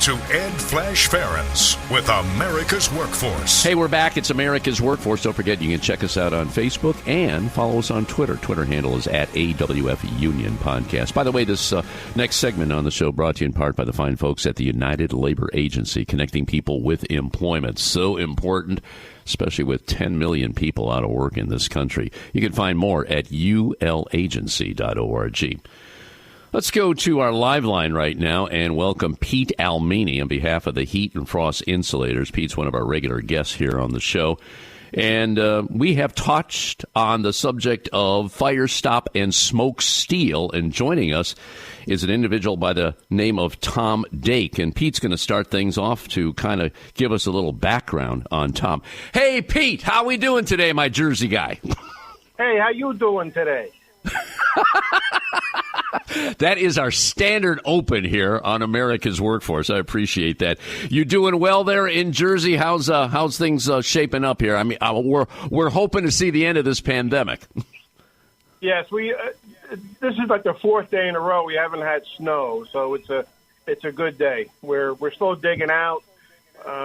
to Ed Flash Ferens with America's Workforce. Hey, we're back. It's America's Workforce. Don't forget, you can check us out on Facebook and follow us on Twitter. Twitter handle is at AWF Union Podcast. By the way, this next segment on the show brought to you in part by the fine folks at the United Labor Agency, connecting people with employment. So important, especially with 10 million people out of work in this country. You can find more at ulagency.org. Let's go to our live line right now and welcome Pete Almini on behalf of the Heat and Frost Insulators. Pete's one of our regular guests here on the show. And we have touched on the subject of fire stop and smoke steel. And joining us is an individual by the name of Tom Dake. And Pete's going to start things off to kind of give us a little background on Tom. Hey, Pete, how we doing today, my Jersey guy? Hey, how you doing today? That is our standard open here on America's Workforce. I appreciate that. You doing well there in Jersey? How's things shaping up here? I mean, we're hoping to see the end of this pandemic. Yes, we. This is like the fourth day in a row we haven't had snow, so it's a good day. We're still digging out.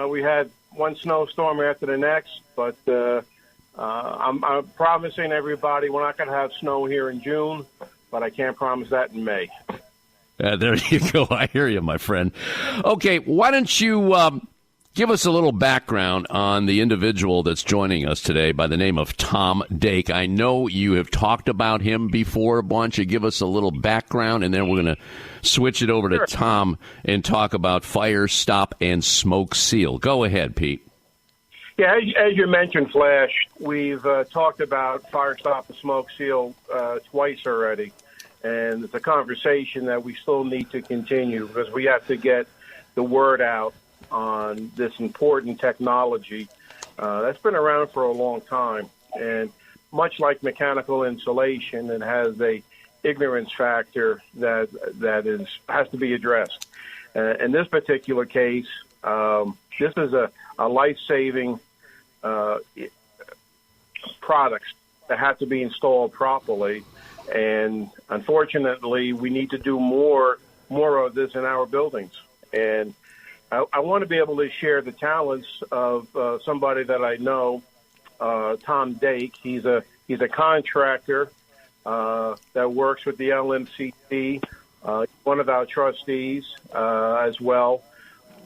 We had one snowstorm after the next, but I'm promising everybody we're not going to have snow here in June. But I can't promise that in May. There you go. I hear you, my friend. Okay, why don't you give us a little background on the individual that's joining us today by the name of Tom Dake. I know you have talked about him before. Why don't you give us a little background, and then we're going to switch it over to Tom and talk about fire stop and smoke seal. Go ahead, Pete. Yeah, as you mentioned, Flash, we've talked about fire stop and smoke seal twice already, and it's a conversation that we still need to continue because we have to get the word out on this important technology that's been around for a long time. And much like mechanical insulation, it has a ignorance factor that has to be addressed. In this particular case, this is a life-saving products that have to be installed properly, and unfortunately, we need to do more of this in our buildings. And I want to be able to share the talents of somebody that I know, Tom Dake. He's a contractor that works with the LMCT, one of our trustees as well,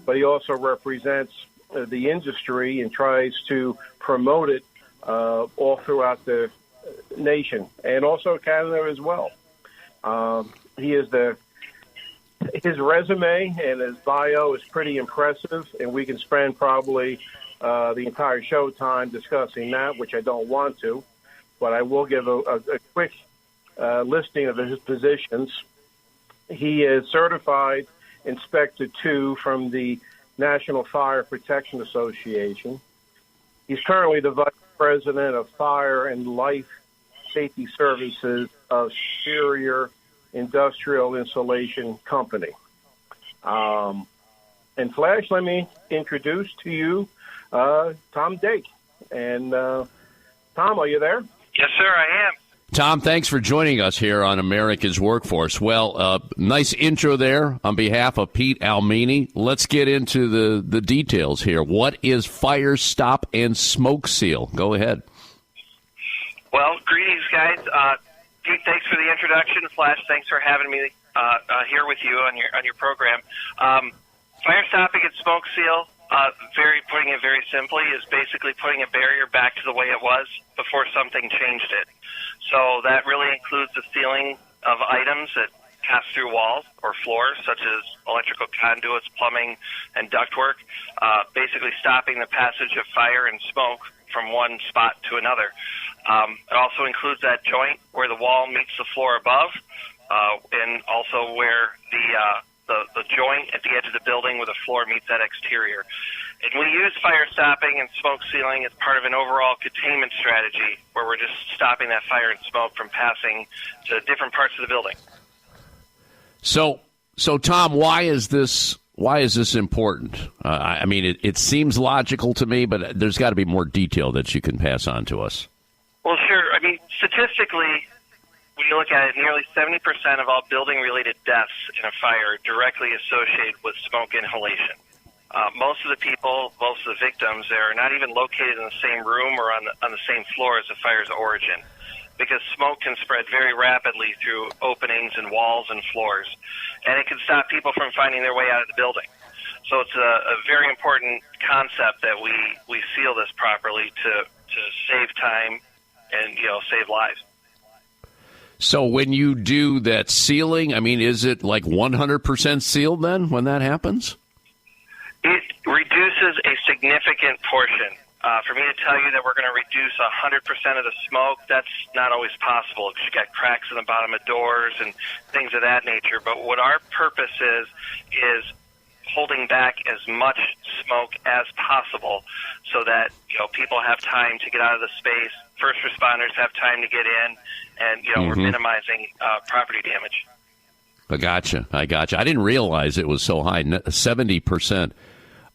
but he also represents the industry and tries to promote it all throughout the nation and also Canada as well. His resume and his bio is pretty impressive, and we can spend probably the entire show time discussing that, which I don't want to, but I will give a quick listing of his positions. He is certified Inspector 2 from the National Fire Protection Association. He's currently the Vice President of Fire and Life Safety Services of Superior Industrial Insulation Company. And Flash, let me introduce to you Tom Dake. And Tom, are you there? Yes, sir, I am. Tom, thanks for joining us here on America's Workforce. Well, nice intro there on behalf of Pete Almini. Let's get into the details here. What is fire stop and smoke seal? Go ahead. Well, greetings, guys. Pete, thanks for the introduction. Flash, thanks for having me here with you on your program. Fire stopping and smoke seal, putting it very simply, is basically putting a barrier back to the way it was before something changed it. So that really includes the sealing of items that pass through walls or floors, such as electrical conduits, plumbing, and ductwork, basically stopping the passage of fire and smoke from one spot to another. It also includes that joint where the wall meets the floor above, and also where the joint at the edge of the building where the floor meets that exterior. And we use fire stopping and smoke sealing as part of an overall containment strategy where we're just stopping that fire and smoke from passing to different parts of the building. So Tom, why is this important? I mean, it seems logical to me, but there's got to be more detail that you can pass on to us. Well, sure. I mean, statistically, when you look at it, nearly 70% of all building-related deaths in a fire are directly associated with smoke inhalation. Most of the people, most of the victims, they're not even located in the same room or on the same floor as the fire's origin, because smoke can spread very rapidly through openings in walls and floors, and it can stop people from finding their way out of the building. So it's a very important concept that we seal this properly to save time and save lives. So when you do that sealing, I mean, is it like 100% sealed then when that happens? It reduces a significant portion. For me to tell you that we're going to reduce 100% of the smoke, that's not always possible because you got cracks in the bottom of doors and things of that nature. But what our purpose is holding back as much smoke as possible so that people have time to get out of the space, first responders have time to get in, and we're minimizing property damage. I gotcha. I didn't realize it was so high. 70%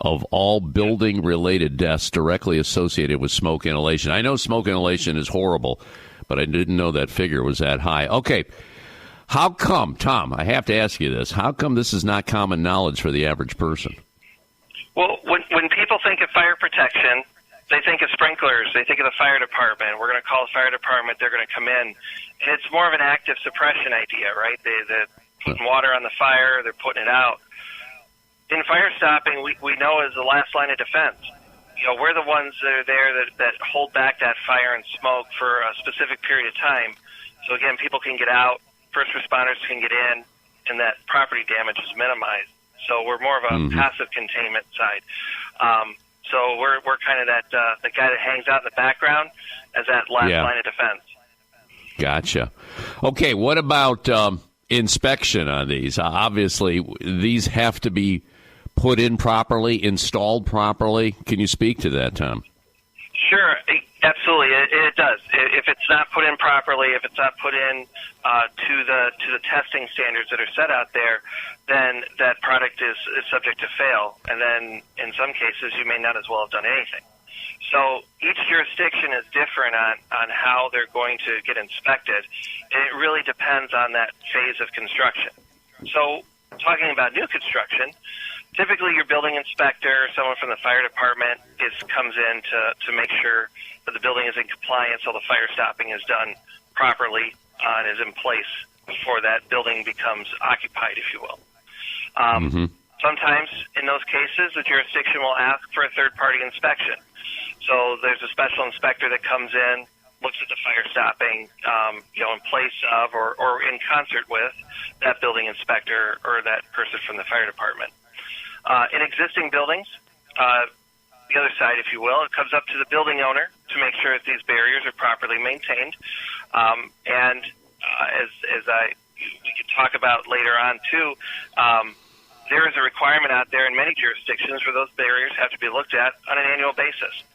of all building-related deaths directly associated with smoke inhalation. I know smoke inhalation is horrible, but I didn't know that figure was that high. Okay. How come, Tom, I have to ask you this, how come this is not common knowledge for the average person? Well, when people think of fire protection, they think of sprinklers, they think of the fire department. We're going to call the fire department, they're going to come in. And it's more of an active suppression idea, right? They're putting water on the fire, they're putting it out. In fire stopping, we know is the last line of defense. We're the ones that are there that hold back that fire and smoke for a specific period of time. So again, people can get out, first responders can get in, and that property damage is minimized. So we're more of a passive containment side. So we're kind of that the guy that hangs out in the background as that last line of defense. Gotcha. Okay, what about inspection on these? Obviously, these have to be put in properly, installed properly. Can you speak to that, Tom? Sure, absolutely. It does. If it's not put in properly, if it's not put in to the testing standards that are set out there, then that product is subject to fail. And then in some cases, you may not as well have done anything. So each jurisdiction is different on how they're going to get inspected. And it really depends on that phase of construction. So talking about new construction, typically your building inspector, someone from the fire department, comes in to make sure that the building is in compliance, so the fire stopping is done properly and is in place before that building becomes occupied, if you will. Sometimes in those cases, the jurisdiction will ask for a third-party inspection. So there's a special inspector that comes in, looks at the fire stopping, in place of or in concert with that building inspector or that person from the fire department. In existing buildings, the other side, if you will, it comes up to the building owner to make sure that these barriers are properly maintained. And as we could talk about later on too, there is a requirement out there in many jurisdictions where those barriers have to be looked at on an annual basis.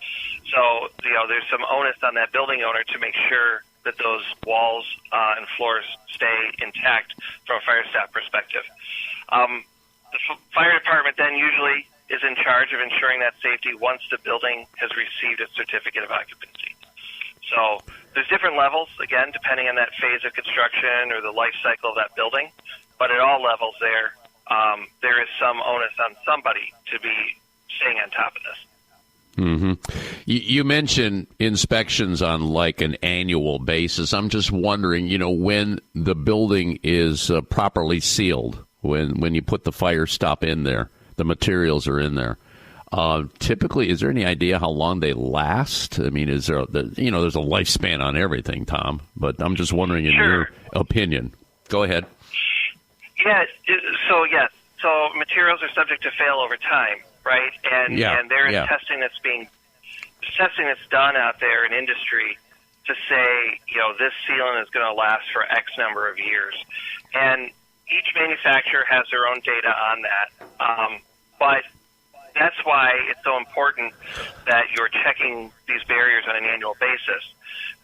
So, there's some onus on that building owner to make sure that those walls and floors stay intact from a fire stop perspective. The fire department then usually is in charge of ensuring that safety once the building has received its certificate of occupancy. So there's different levels, again, depending on that phase of construction or the life cycle of that building. But at all levels there is some onus on somebody to be staying on top of this. You mentioned inspections on like an annual basis. I'm just wondering, when the building is properly sealed, when you put the fire stop in there, the materials are in there. Typically, is there any idea how long they last? I mean, is there, there's a lifespan on everything, Tom, but I'm just wondering in your opinion. Go ahead. Yes. So materials are subject to fail over time, right? And there is testing that's done out there in industry to say, this sealant is going to last for X number of years. And each manufacturer has their own data on that. But that's why it's so important that you're checking these barriers on an annual basis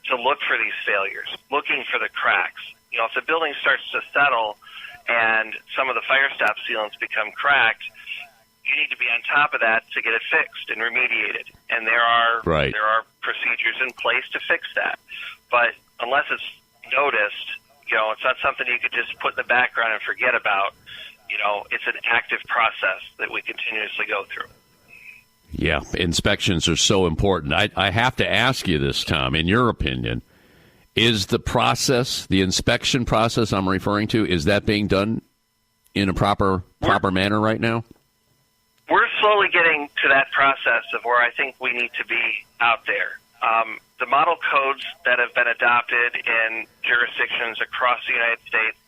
to look for these failures, looking for the cracks. If the building starts to settle and some of the fire stop sealants become cracked, you need to be on top of that to get it fixed and remediated. And there are procedures in place to fix that. But unless it's noticed, It's not something you could just put in the background and forget about. It's an active process that we continuously go through. Yeah, inspections are so important. I have to ask you this, Tom, in your opinion, is the inspection process I'm referring to, is that being done in a proper manner right now? We're slowly getting to that process of where I think we need to be out there. The model codes that have been adopted in jurisdictions across the United States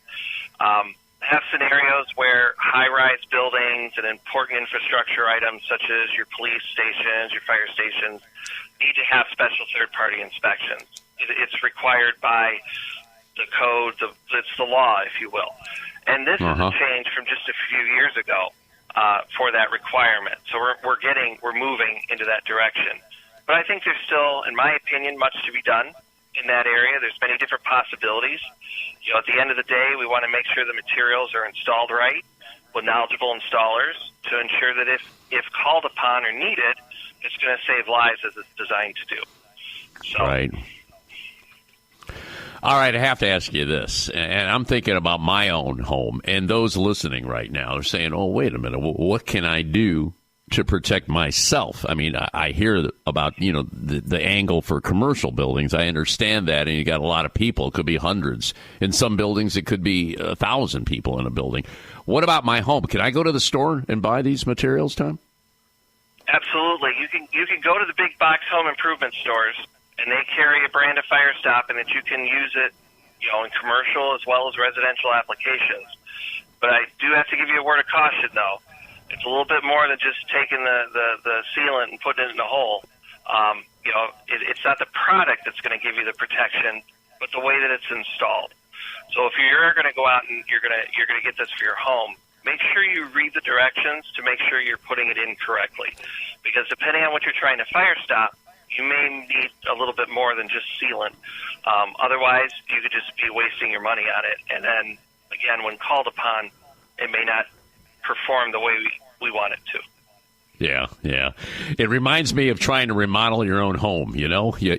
have scenarios where high-rise buildings and important infrastructure items such as your police stations, your fire stations, need to have special third-party inspections. It's required by the code. It's the law, if you will. And this is a change from just a few years ago for that requirement. So we're moving into that direction. But I think there's still, in my opinion, much to be done in that area. There's many different possibilities. At the end of the day, we want to make sure the materials are installed right with knowledgeable installers to ensure that if called upon or needed, it's going to save lives as it's designed to do. So. Right. All right, I have to ask you this, and I'm thinking about my own home, and those listening right now are saying, oh, wait a minute, what can I do to protect myself? I mean, I hear about, the angle for commercial buildings. I understand that, and you got a lot of people. It could be hundreds. In some buildings, it could be 1,000 people in a building. What about my home? Can I go to the store and buy these materials, Tom? Absolutely. You can go to the big box home improvement stores, and they carry a brand of fire stopping that you can use it, in commercial as well as residential applications. But I do have to give you a word of caution, though. It's a little bit more than just taking the sealant and putting it in a hole. It's not the product that's going to give you the protection, but the way that it's installed. So if you're going to go out and you're going to get this for your home, make sure you read the directions to make sure you're putting it in correctly. Because depending on what you're trying to fire stop, you may need a little bit more than just sealant. Otherwise, you could just be wasting your money on it. And then, again, when called upon, it may not perform the way we want it to. Yeah. It reminds me of trying to remodel your own home, You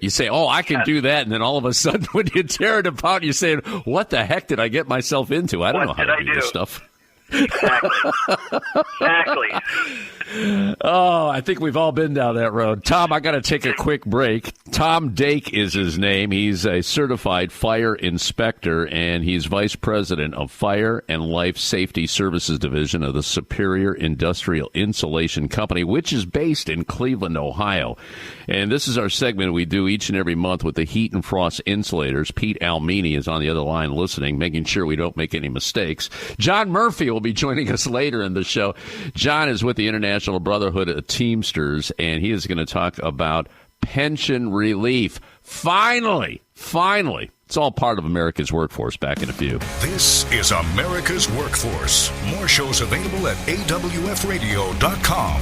say, oh, I can do that, and then all of a sudden when you tear it apart, you're saying, what the heck did I get myself into? I don't know how to do this stuff. Exactly. Oh, I think we've all been down that road. Tom, I got to take a quick break. Tom Dake is his name. He's a certified fire inspector, and he's vice president of Fire and Life Safety Services Division of the Superior Industrial Insulation Company, which is based in Cleveland, Ohio. And this is our segment we do each and every month with the Heat and Frost Insulators. Pete Almini is on the other line listening, making sure we don't make any mistakes. John Murphy will be joining us later in the show. John is with the International Brotherhood of Teamsters, and he is going to talk about pension relief. Finally, it's all part of America's workforce. Back in a few. This is America's Workforce. More shows available at awfradio.com.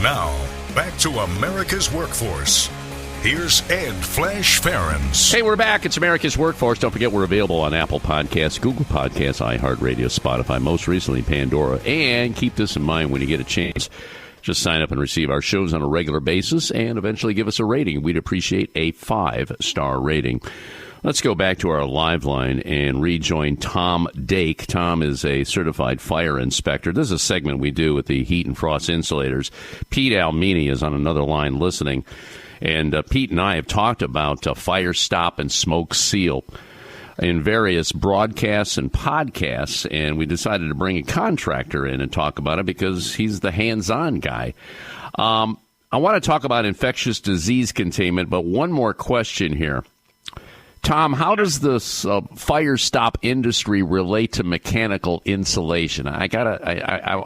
Now, back to America's Workforce. Here's Ed Flash Ferens. Hey, we're back. It's America's Workforce. Don't forget we're available on Apple Podcasts, Google Podcasts, iHeartRadio, Spotify, most recently Pandora. And keep this in mind when you get a chance. Just sign up and receive our shows on a regular basis and eventually give us a rating. We'd appreciate a 5-star rating. Let's go back to our live line and rejoin Tom Dake. Tom is a certified fire inspector. This is a segment we do with the Heat and Frost Insulators. Pete Almini is on another line listening. And Pete and I have talked about Fire Stop and Smoke Seal in various broadcasts and podcasts, and we decided to bring a contractor in and talk about it because he's the hands-on guy. I want to talk about infectious disease containment, but one more question here. Tom, how does the fire stop industry relate to mechanical insulation? I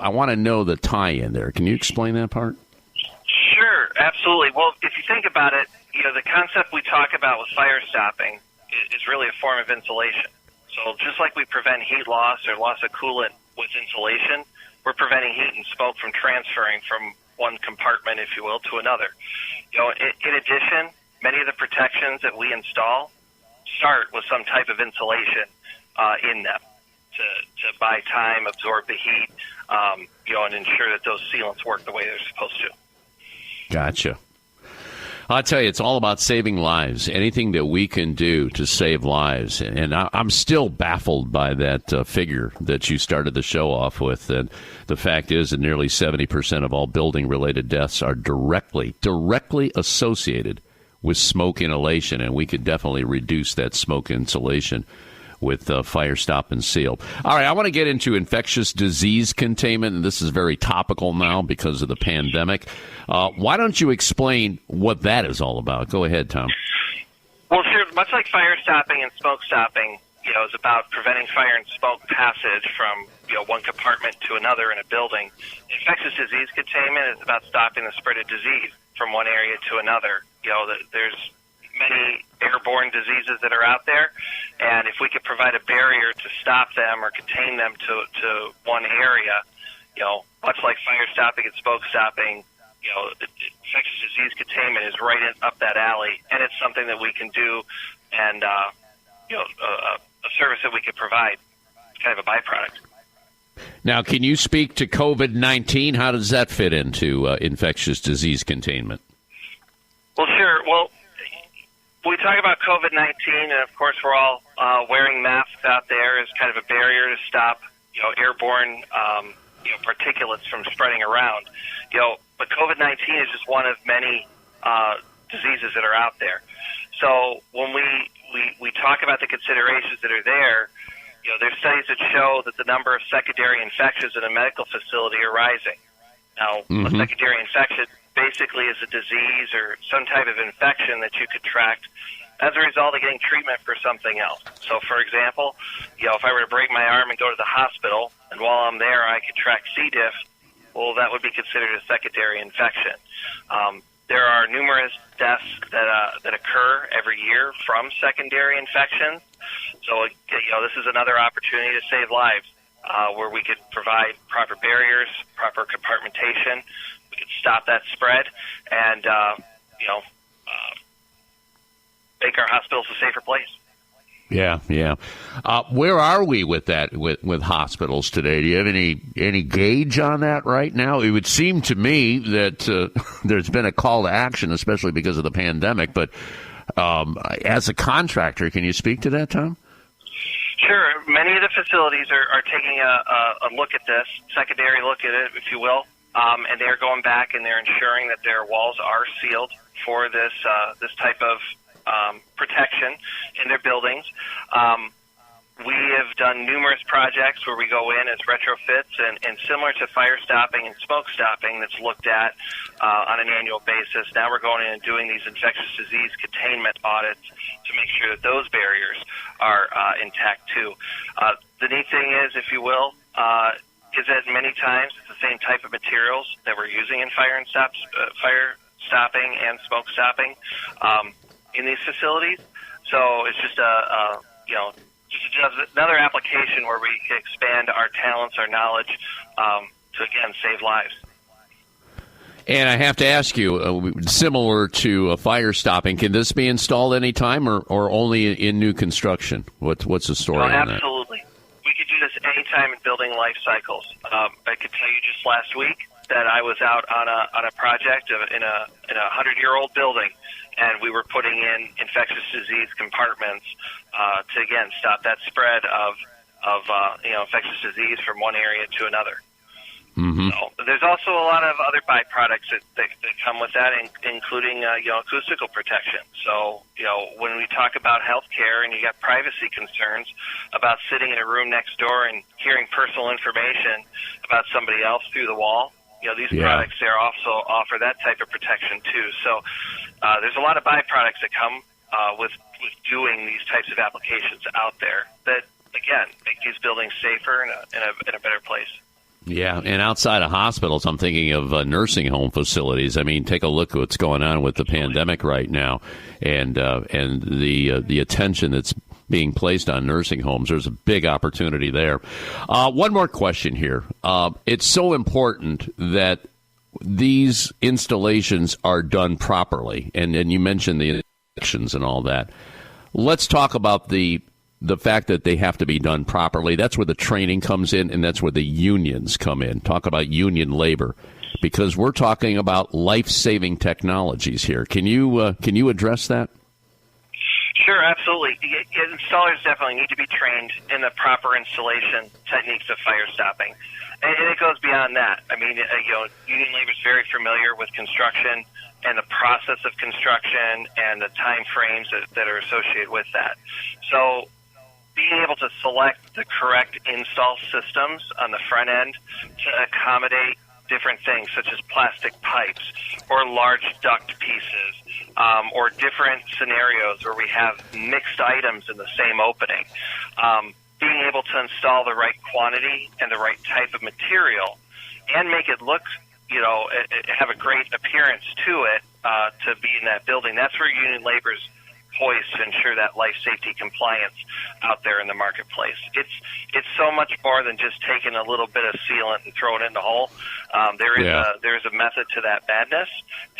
want to know the tie-in there. Can you explain that part? Sure, absolutely. Well, if you think about it, the concept we talk about with fire stopping is really a form of insulation. So just like we prevent heat loss or loss of coolant with insulation, we're preventing heat and smoke from transferring from one compartment, if you will, to another. In addition, many of the protections that we install start with some type of insulation in them to buy time, absorb the heat, and ensure that those sealants work the way they're supposed to. Gotcha. I'll tell you, it's all about saving lives. Anything that we can do to save lives. And I'm still baffled by that figure that you started the show off with. And the fact is that nearly 70% of all building-related deaths are directly associated with smoke inhalation. And we could definitely reduce that smoke insulation with Fire Stop and Seal. All right, I want to get into infectious disease containment, and this is very topical now because of the pandemic. Why don't you explain what that is all about? Go ahead, Tom. Well, sure. Much like fire stopping and smoke stopping, is about preventing fire and smoke passage from one compartment to another in a building. Infectious disease containment is about stopping the spread of disease from one area to another. There's many airborne diseases that are out there, and if we could provide a barrier to stop them or contain them to one area, much like fire stopping and smoke stopping, infectious disease containment is right up that alley, and it's something that we can do, and a service that we could provide. It's kind of a byproduct. Now, can you speak to COVID-19? How does that fit into infectious disease containment? Well, sure. Well, we talk about COVID-19, and of course we're all wearing masks out there as kind of a barrier to stop, airborne, particulates from spreading around. But COVID-19 is just one of many diseases that are out there. So when we talk about the considerations that are there, there's studies that show that the number of secondary infections in a medical facility are rising. Now, a secondary infection basically is a disease or some type of infection that you contract as a result of getting treatment for something else. So, for example, if I were to break my arm and go to the hospital, and while I'm there I contract C. diff, well, that would be considered a secondary infection. There are numerous deaths that occur every year from secondary infections. So, this is another opportunity to save lives, where we could provide proper barriers, proper compartmentation. We could stop that spread and, make our hospitals a safer place. Yeah. Where are we with that, with hospitals today? Do you have any gauge on that right now? It would seem to me that there's been a call to action, especially because of the pandemic. But as a contractor, can you speak to that, Tom? Sure. Many of the facilities are taking a look at this, secondary look at it, if you will, and they're going back and they're ensuring that their walls are sealed for this type of protection in their buildings. We have done numerous projects where we go in as retrofits and similar to fire stopping and smoke stopping that's looked at on an annual basis. Now we're going in and doing these infectious disease containment audits to make sure that those barriers are intact too. The neat thing is, if you will, is that many times it's the same type of materials that we're using in fire stopping and smoke stopping in these facilities. So it's just just another application where we can expand our talents, our knowledge, to again save lives. And I have to ask you, similar to fire stopping, can this be installed anytime or only in new construction? What's the story on that? Absolutely. We could do this anytime in building life cycles. I could tell you just last week that I was out on a project in a 100-year-old building, and we were putting in infectious disease compartments to again stop that spread of infectious disease from one area to another. Mm-hmm. So, there's also a lot of other byproducts that come with that, including acoustical protection. So when we talk about healthcare and you got privacy concerns about sitting in a room next door and hearing personal information about somebody else through the wall, these products there also offer that type of protection too. So there's a lot of byproducts that come with doing these types of applications out there that again make these buildings safer and in a better place. Yeah, and outside of hospitals, I'm thinking of nursing home facilities. I mean, take a look at what's going on with the pandemic right now, and the attention that's being placed on nursing homes. There's a big opportunity there. One more question here. It's so important that these installations are done properly, and you mentioned the inspections and all that. Let's talk about the fact that they have to be done properly. That's where the training comes in, and that's where the unions come in. Talk about union labor. because we're talking about life-saving technologies here. Can you address that? Sure, absolutely. Installers definitely need to be trained in the proper installation techniques of fire stopping. And it goes beyond that. I mean, union labor is very familiar with construction and the process of construction and the time frames that are associated with that. So being able to select the correct install systems on the front end to accommodate different things such as plastic pipes or large duct pieces or different scenarios where we have mixed items in the same opening. Being able to install the right quantity and the right type of material and make it look, have a great appearance to it to be in that building. That's where union labor's poised to ensure that life safety compliance out there in the marketplace. It's so much more than just taking a little bit of sealant and throwing it in the hole. There is a method to that madness,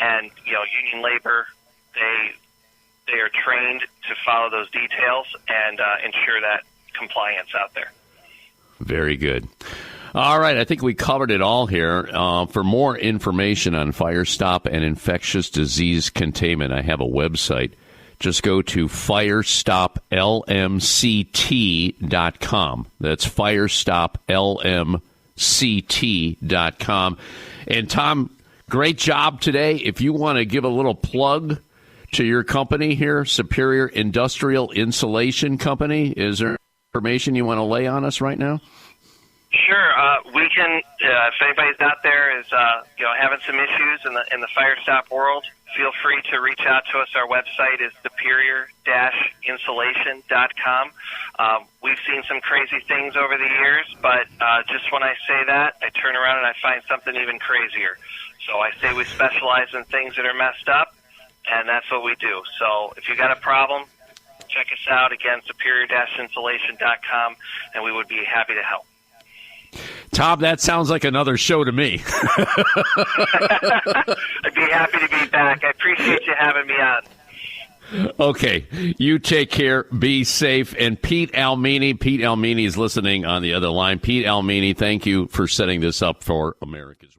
and union labor they are trained to follow those details and ensure that compliance out there. Very good. All right, I think we covered it all here. For more information on FireStop and infectious disease containment, I have a website. Just go to firestoplmct.com. That's firestoplmct.com. And Tom, great job today. If you want to give a little plug to your company here, Superior Industrial Insulation Company, is there information you want to lay on us right now? Sure. We can, if anybody's out there is, having some issues in the fire stop world, feel free to reach out to us. Our website is superior-insulation.com. We've seen some crazy things over the years, but just when I say that, I turn around and I find something even crazier. So I say we specialize in things that are messed up, and that's what we do. So if you got a problem, check us out, again, superior-insulation.com, and we would be happy to help. Tom, that sounds like another show to me. I'd be happy to be back. I appreciate you having me on. Okay, you take care, be safe. And Pete Almini is listening on the other line. Pete Almini, thank you for setting this up for America's